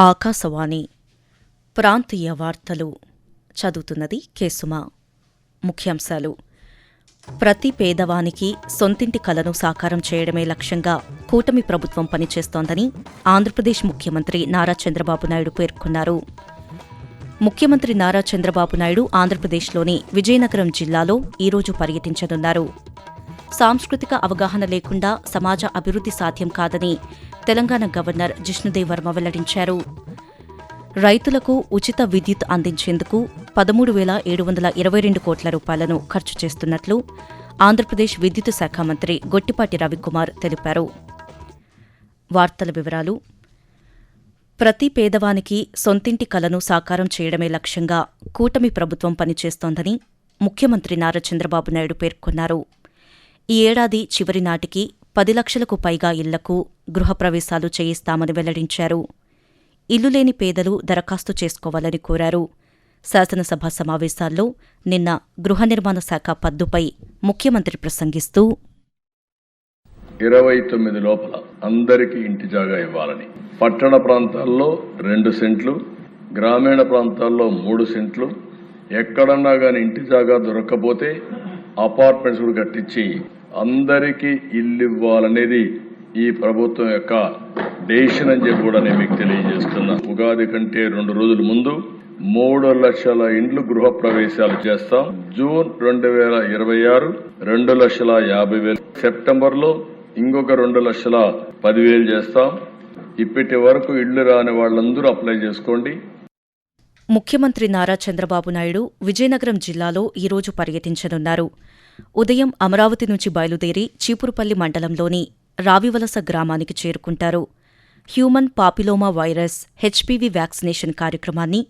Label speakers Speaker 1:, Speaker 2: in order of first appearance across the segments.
Speaker 1: ఆకాశవాణి ప్రాంతీయ వార్తలు చదువుతున్నది కేసుమా. ముఖ్యాంశాలు: ప్రతి పేదవానికి సొంతింటి కలను సాకారం చేయడమే లక్ష్యంగా కూటమి ప్రభుత్వం పనిచేస్తోందని ఆంధ్రప్రదేశ్ ముఖ్యమంత్రి నారా చంద్రబాబు నాయుడు పేర్కొన్నారు. ముఖ్యమంత్రి నారా చంద్రబాబు నాయుడు ఆంధ్రప్రదేశ్లోని విజయనగరం జిల్లాలో ఈరోజు పర్యటించనున్నారు. సాంస్కృతిక అవగాహన లేకుండా సమాజ అభివృద్ధి సాధ్యం కాదని తెలంగాణ గవర్నర్ జిష్ణుదేవ్ వర్మ వెల్లడించారు. రైతులకు ఉచిత విద్యుత్ అందించేందుకు 13,722 కోట్ల రూపాయలను ఖర్చు చేస్తున్నట్లు ఆంధ్రప్రదేశ్ విద్యుత్ శాఖ మంత్రి గొట్టిపాటి రవికుమార్ తెలిపారు. వార్తల వివరాలు: ప్రతి పేదవానికి సొంతింటి కలను సాకారం చేయడమే లక్ష్యంగా కూటమి ప్రభుత్వం పనిచేస్తోందని ముఖ్యమంత్రి నారా చంద్రబాబు నాయుడు పేర్కొన్నారు. ఈ ఏడాది చివరి నాటికి 10 లక్షలకు పైగా ఇళ్లకు గృహప్రవేశాలు చేయిస్తామని వెల్లడించారు. ఇల్లు లేని పేదలు దరఖాస్తు చేసుకోవాలని కోరారు. శాసనసభ సమావేశాల్లో నిన్న గృహ నిర్మాణ శాఖ పద్దుపై ముఖ్యమంత్రి ప్రసంగిస్తూ
Speaker 2: 29 లోపల అందరికీ ఇంటి జాగా ఇవ్వాలని, పట్టణ ప్రాంతాల్లో 2 సెంట్లు, గ్రామీణ ప్రాంతాల్లో 3 సెంట్లు, ఎక్కడన్నా గాని ఇంటి జాగా దొరక్కపోతే అపార్ట్మెంట్స్ కూడా కట్టించి అందరికీ ఇల్లు ఇవ్వాలనేది ఈ ప్రభుత్వం యొక్క డెసిషన్ అని చెప్పి కూడా నేను మీకు తెలియజేస్తున్నా. ఉగాది కంటే 2 రోజుల ముందు 3 లక్షల ఇండ్లు గృహ ప్రవేశాలు చేస్తాం. జూన్ 2026 2,50,000, సెప్టెంబర్లో ఇంకొక 2,10,000 చేస్తాం. ఇప్పటి వరకు ఇళ్లు రాని వాళ్ళందరూ అప్లై చేసుకోండి.
Speaker 1: ముఖ్యమంత్రి నారా చంద్రబాబు నాయుడు విజయనగరం జిల్లాలో ఈరోజు పర్యటించనున్నారు. ఉదయం అమరావతి నుంచి బయలుదేరి చీపురుపల్లి మండలంలోని రావివలస గ్రామానికి చేరుకుంటారు. Human papilloma virus HPV vaccination కార్యక్రమాన్ని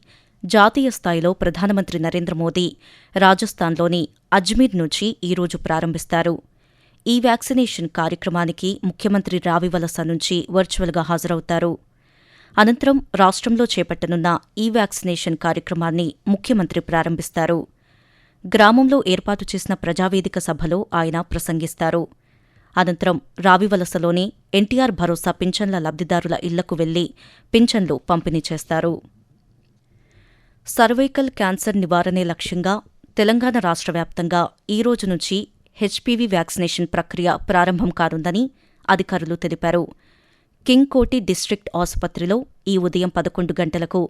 Speaker 1: జాతీయ స్థాయిలో ప్రధానమంత్రి నరేంద్ర మోదీ రాజస్థాన్లోని అజ్మీర్ నుంచి ఈరోజు ప్రారంభిస్తారు. ఈ వ్యాక్సినేషన్ కార్యక్రమానికి ముఖ్యమంత్రి రావివలస నుంచి వర్చువల్గా హాజరవుతారు. అనంతరం రాష్ట్రంలో చేపట్టనున్న ఈ వ్యాక్సినేషన్ కార్యక్రమాన్ని ముఖ్యమంత్రి ప్రారంభిస్తారు. గ్రామంలో ఏర్పాటు చేసిన ప్రజావేదిక సభలో ఆయన ప్రసంగిస్తారు. అనంతరం రావివలసలోని ఎన్టీఆర్ భరోసా పింఛన్ల లబ్దిదారుల ఇళ్లకు వెళ్లి పింఛన్లు పంపిణీ చేస్తారు. సర్వైకల్ క్యాన్సర్ నివారణే లక్ష్యంగా తెలంగాణ రాష్ట్ర వ్యాప్తంగా ఈ రోజు నుంచి హెచ్పీవీ వ్యాక్సినేషన్ ప్రక్రియ ప్రారంభం కానుందని అధికారులు తెలిపారు. కింగ్ కోటి డిస్ట్రిక్ట్ ఆసుపత్రిలో ఈ ఉదయం 11 గంటలకు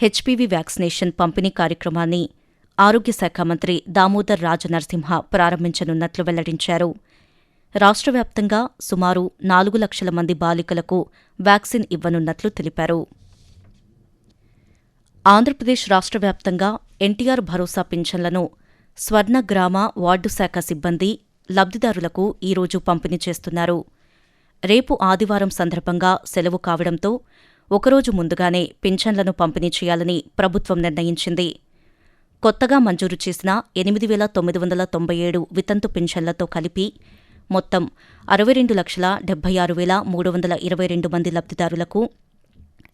Speaker 1: హెచ్పీవీ వ్యాక్సినేషన్ పంపిణీ కార్యక్రమాన్ని ఆరోగ్య శాఖ మంత్రి దామోదర్ రాజనరసింహ ప్రారంభించనున్నట్లు వెల్లడించారు. రాష్ట్ర వ్యాప్తంగా సుమారు 4 లక్షల మంది బాలికలకు వ్యాక్సిన్ ఇవ్వనున్నట్లు తెలిపారు. ఆంధ్రప్రదేశ్ రాష్ట్ర వ్యాప్తంగా ఎన్టీఆర్ భరోసా పింఛన్లను స్వర్ణ గ్రామ వార్డు శాఖ సిబ్బంది లబ్దిదారులకు ఈరోజు పంపిణీ చేస్తున్నారు. రేపు ఆదివారం సందర్భంగా సెలవు కావడంతో ఒకరోజు ముందుగానే పింఛన్లను పంపిణీ చేయాలని ప్రభుత్వం నిర్ణయించింది. కొత్తగా మంజూరు చేసిన 8,997 వితంతు పింఛన్లతో కలిపి మొత్తం 62,76,322 మంది లబ్దిదారులకు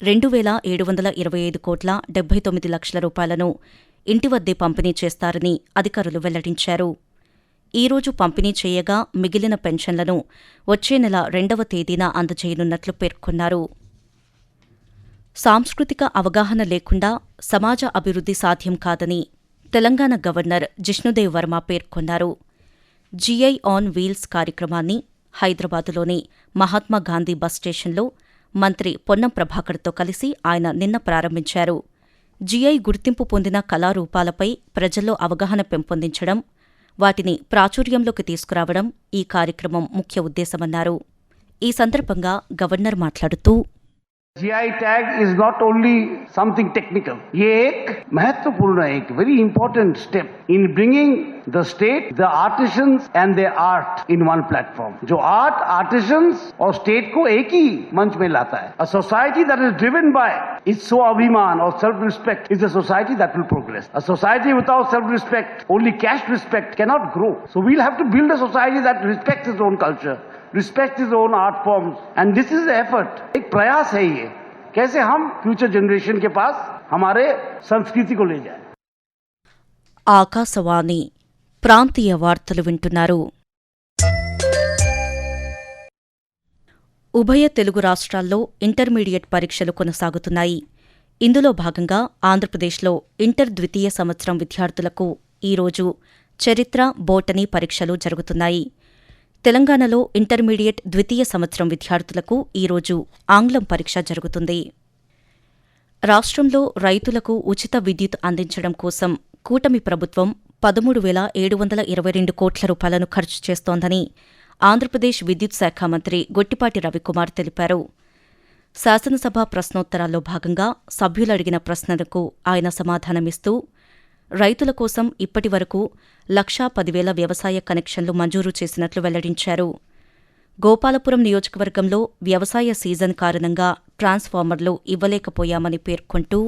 Speaker 1: 2,725 కోట్ల 79 లక్షల రూపాయలను ఇంటి వద్దే పంపిణీ చేస్తారని అధికారులు వెల్లడించారు. ఈరోజు పంపిణీ చేయగా మిగిలిన పెన్షన్లను వచ్చే నెల 2వ తేదీన అందజేయనున్నట్లు పేర్కొన్నారు. సాంస్కృతిక అవగాహన లేకుండా సమాజ అభివృద్ధి సాధ్యం కాదని తెలంగాణ గవర్నర్ జిష్ణుదేవ్ వర్మ పేర్కొన్నారు. జీఐ ఆన్ వీల్స్ కార్యక్రమాన్ని హైదరాబాదులోని మహాత్మాగాంధీ బస్ స్టేషన్లో మంత్రి పొన్నం ప్రభాకర్తో కలిసి ఆయన నిన్న ప్రారంభించారు. జీఐ గుర్తింపు పొందిన కళారూపాలపై ప్రజల్లో అవగాహన పెంపొందించడం, వాటిని ప్రాచుర్యంలోకి తీసుకురావడం ఈ కార్యక్రమం ముఖ్య ఉద్దేశమన్నారు. ఈ సందర్భంగా గవర్నర్ మాట్లాడుతూ
Speaker 3: GI tag is not only something technical. ये एक महत्वपूर्ण एक very important step in bringing the state, the artisans and their art in one platform. जो art, artisans और state को एक ही मंच में लाता है. A society that is driven by its स्वाभिमान or self-respect is a society that will progress. A society without self-respect, only cash respect cannot grow. So we'll have to build a society that respects its own culture, respect his own art forms, and this is the effort. एक प्रयास है ये, कैसे हम future generation के पास हमारे संस्कृति को ले जाए.
Speaker 1: ఆకాశవాణి ప్రాంతీయ వార్తలు వింటున్నారు. ఉభయ తెలుగు రాష్ట్రాల్లో ఇంటర్మీడియట్ పరీక్షలు కొనసాగుతున్నాయి. ఇందులో భాగంగా ఆంధ్రప్రదేశ్లో ఇంటర్ ద్వితీయ సంవత్సరం విద్యార్థులకు ఈరోజు చరిత్ర, బోటనీ పరీక్షలు జరుగుతున్నాయి. తెలంగాణలో ఇంటర్మీడియట్ ద్వితీయ సంవత్సరం విద్యార్థులకు ఈరోజు ఆంగ్లం పరీక్ష జరుగుతుంది. రాష్ట్రంలో రైతులకు ఉచిత విద్యుత్ అందించడం కోసం కూటమి ప్రభుత్వం 13,722 కోట్ల రూపాయలను ఖర్చు చేస్తోందని ఆంధ్రప్రదేశ్ విద్యుత్ శాఖ మంత్రి గొట్టిపాటి రవికుమార్ తెలిపారు. శాసనసభ ప్రశ్నోత్తరాల్లో భాగంగా సభ్యులు అడిగిన ప్రశ్నలకు ఆయన సమాధానమిస్తూ రైతుల కోసం ఇప్పటి వరకు 1,10,000 వ్యవసాయ కనెక్షన్లు మంజూరు చేసినట్లు వెల్లడించారు. గోపాలపురం నియోజకవర్గంలో వ్యవసాయ సీజన్ కారణంగా ట్రాన్స్ఫార్మర్లు ఇవ్వలేకపోయామని పేర్కొంటూ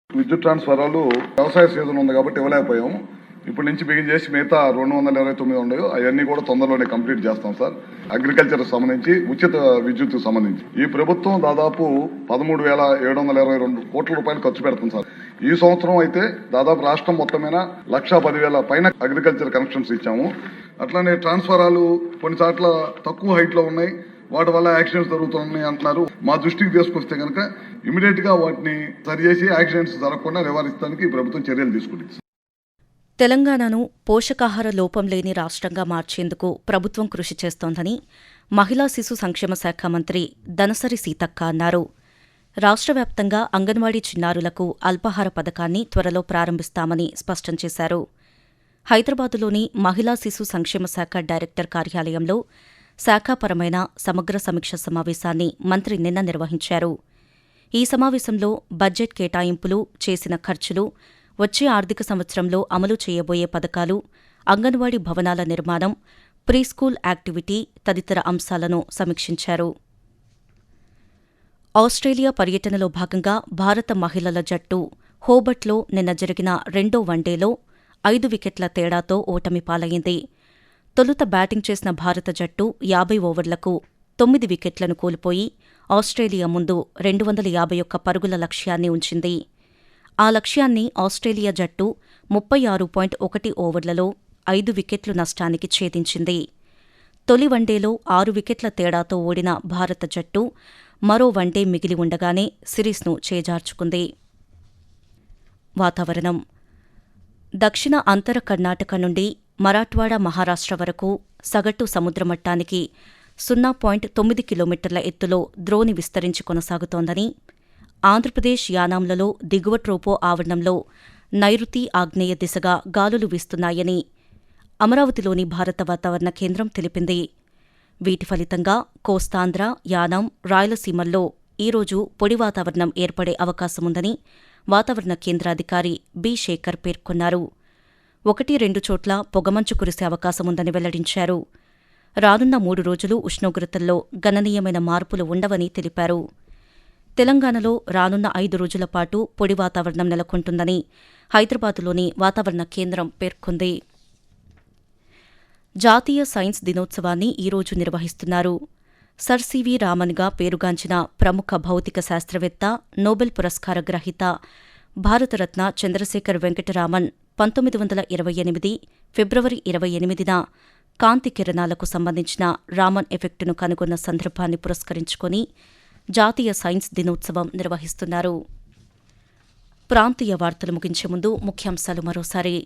Speaker 4: విద్యుత్ ట్రాన్స్ఫారాలు వ్యవసాయ సీజన్ ఉంది కాబట్టి ఇవ్వలేకపోయాము. ఇప్పటి నుంచి బిగిన్ చేసి మిగతా 229 ఉన్నాయో అవన్నీ కూడా తొందరలోనే కంప్లీట్ చేస్తాం సార్. అగ్రికల్చర్ సంబంధించి ఉచిత విద్యుత్ సంబంధించి ఈ ప్రభుత్వం దాదాపు 13,722 కోట్ల రూపాయలు ఖర్చు పెడుతుంది సార్. ఈ సంవత్సరం అయితే దాదాపు రాష్ట్రం మొత్తం మీద 1,10,000 పైన అగ్రికల్చర్ కనెక్షన్స్ ఇచ్చాము. అట్లానే ట్రాన్స్ఫారాలు కొన్ని చోట్ల తక్కువ హైట్ లో ఉన్నాయి, వాటి వల్ల యాక్సిడెంట్స్ జరుగుతున్నాయి అంటున్నారు. మా దృష్టికి తీసుకొస్తే కనుక ఇమీడియట్ గా వాటిని సరిచేసి యాక్సిడెంట్స్ జరగకుండా నివారించడానికి ఈ ప్రభుత్వం చర్యలు తీసుకుంటుంది.
Speaker 1: తెలంగాణను పోషకాహార లోపం లేని రాష్ట్రంగా మార్చేందుకు ప్రభుత్వం కృషి చేస్తోందని మహిళా శిశు సంక్షేమ శాఖ మంత్రి దనసరి సీతక్క అన్నారు. రాష్ట్ర వ్యాప్తంగా అంగన్వాడీ చిన్నారులకు అల్పాహార పథకాన్ని త్వరలో ప్రారంభిస్తామని స్పష్టం చేశారు. హైదరాబాదులోని మహిళా శిశు సంక్షేమ శాఖ డైరెక్టర్ కార్యాలయంలో శాఖాపరమైన సమగ్ర సమీక్ష సమావేశాన్ని మంత్రి నిన్న నిర్వహించారు. ఈ సమావేశంలో బడ్జెట్ కేటాయింపులు, చేసిన ఖర్చులు, వచ్చే ఆర్థిక సంవత్సరంలో అమలు చేయబోయే పథకాలు, అంగన్వాడీ భవనాల నిర్మాణం, ప్రీస్కూల్ యాక్టివిటీ తదితర అంశాలను సమీక్షించారు. ఆస్ట్రేలియా పర్యటనలో భాగంగా భారత మహిళల జట్టు హోబర్ట్లో నిన్న జరిగిన రెండో వన్డేలో 5 వికెట్ల తేడాతో ఓటమి పాలైంది. తొలుత బ్యాటింగ్ చేసిన భారత జట్టు 50 ఓవర్లకు 9 వికెట్లను కోల్పోయి ఆస్ట్రేలియా ముందు 251 పరుగుల లక్ష్యాన్ని ఉంచింది. ఆ లక్ష్యాన్ని ఆస్ట్రేలియా జట్టు 36.1 ఓవర్లలో 5 వికెట్లు నష్టానికి ఛేదించింది. తొలి వన్డేలో 6 వికెట్ల తేడాతో ఓడిన భారత జట్టు మరో వన్డే మిగిలి ఉండగానే సిరీస్ను చేజార్చుకుంది. వాతావరణం. దక్షిణ అంతర కర్ణాటక నుండి మరాఠ్వాడా, మహారాష్ట్ర వరకు సగటు సముద్రమట్టానికి 0.9 కిలోమీటర్ల ఎత్తులో ద్రోణి విస్తరించి కొనసాగుతోందని, ఆంధ్రప్రదేశ్, యానాంలలో దిగువ ట్రోపో ఆవరణంలో నైరుతి, ఆగ్నేయ దిశగా గాలులు వీస్తున్నాయని అమరావతిలోని భారత వాతావరణ కేంద్రం తెలిపింది. వీటి ఫలితంగా కోస్తాంధ్ర, యానాం, రాయలసీమల్లో ఈరోజు పొడి వాతావరణం ఏర్పడే అవకాశముందని వాతావరణ కేంద్రాధికారి బి. శేఖర్ పేర్కొన్నారు. 1-2 చోట్ల పొగమంచు కురిసే అవకాశముందని వెల్లడించారు. రానున్న 3 రోజులు ఉష్ణోగ్రతల్లో గణనీయమైన మార్పులు ఉండవని తెలిపారు. తెలంగాణలో రానున్న 5 రోజుల పాటు పొడి వాతావరణం నెలకొంటుందని హైదరాబాదులోని వాతావరణ కేంద్రం పేర్కొంది. జాతీయ సైన్స్ దినోత్సవాన్ని ఈరోజు నిర్వహిస్తున్నారు. సర్ సివి రామన్గా పేరుగాంచిన ప్రముఖ భౌతిక శాస్త్రవేత్త, నోబెల్ పురస్కార గ్రహీత, భారతరత్న చంద్రశేఖర్ వెంకటరామన్ 1928 ఫిబ్రవరి 28న కాంతి కిరణాలకు సంబంధించిన రామన్ ఎఫెక్టును కనుగొన్న సందర్భాన్ని పురస్కరించుకుని జాతీయ సైన్స్ దినోత్సవం నిర్వహిస్తున్నారు. ప్రాంతీయ వార్తలు ముగించే ముందు ముఖ్యాంశాలు మరోసారి.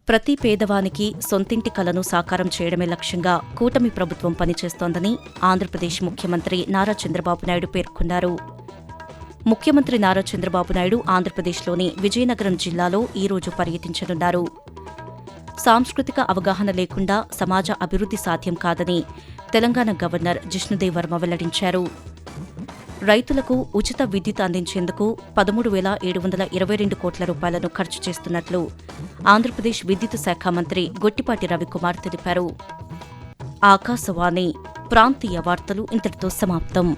Speaker 1: ప్రతి పేదవానికి సొంతింటి కలను సాకారం చేయడమే లక్ష్యంగా కూటమి ప్రభుత్వం పనిచేస్తోందని ఆంధ్రప్రదేశ్ ముఖ్యమంత్రి నారా చంద్రబాబు నాయుడు పేర్కొన్నారు. ముఖ్యమంత్రి నారా చంద్రబాబు నాయుడు ఆంధ్రప్రదేశ్లోని విజయనగరం జిల్లాలో ఈరోజు పర్యటించనున్నారు. సాంస్కృతిక అవగాహన లేకుండా సమాజ అభివృద్ధి సాధ్యం కాదని తెలంగాణ గవర్నర్ జిష్ణుదేవ్ వర్మ వెల్లడించారు. రైతులకు ఉచిత విద్యుత్ అందించేందుకు 13,722 కోట్ల రూపాయలను ఖర్చు చేస్తున్నట్లు ఆంధ్రప్రదేశ్ విద్యుత్ శాఖ మంత్రి గొట్టిపాటి రవికుమార్ తెలిపారు. ఆకాశవాణి ప్రాంతీయ వార్తలు ఇంతటితో సమాప్తం.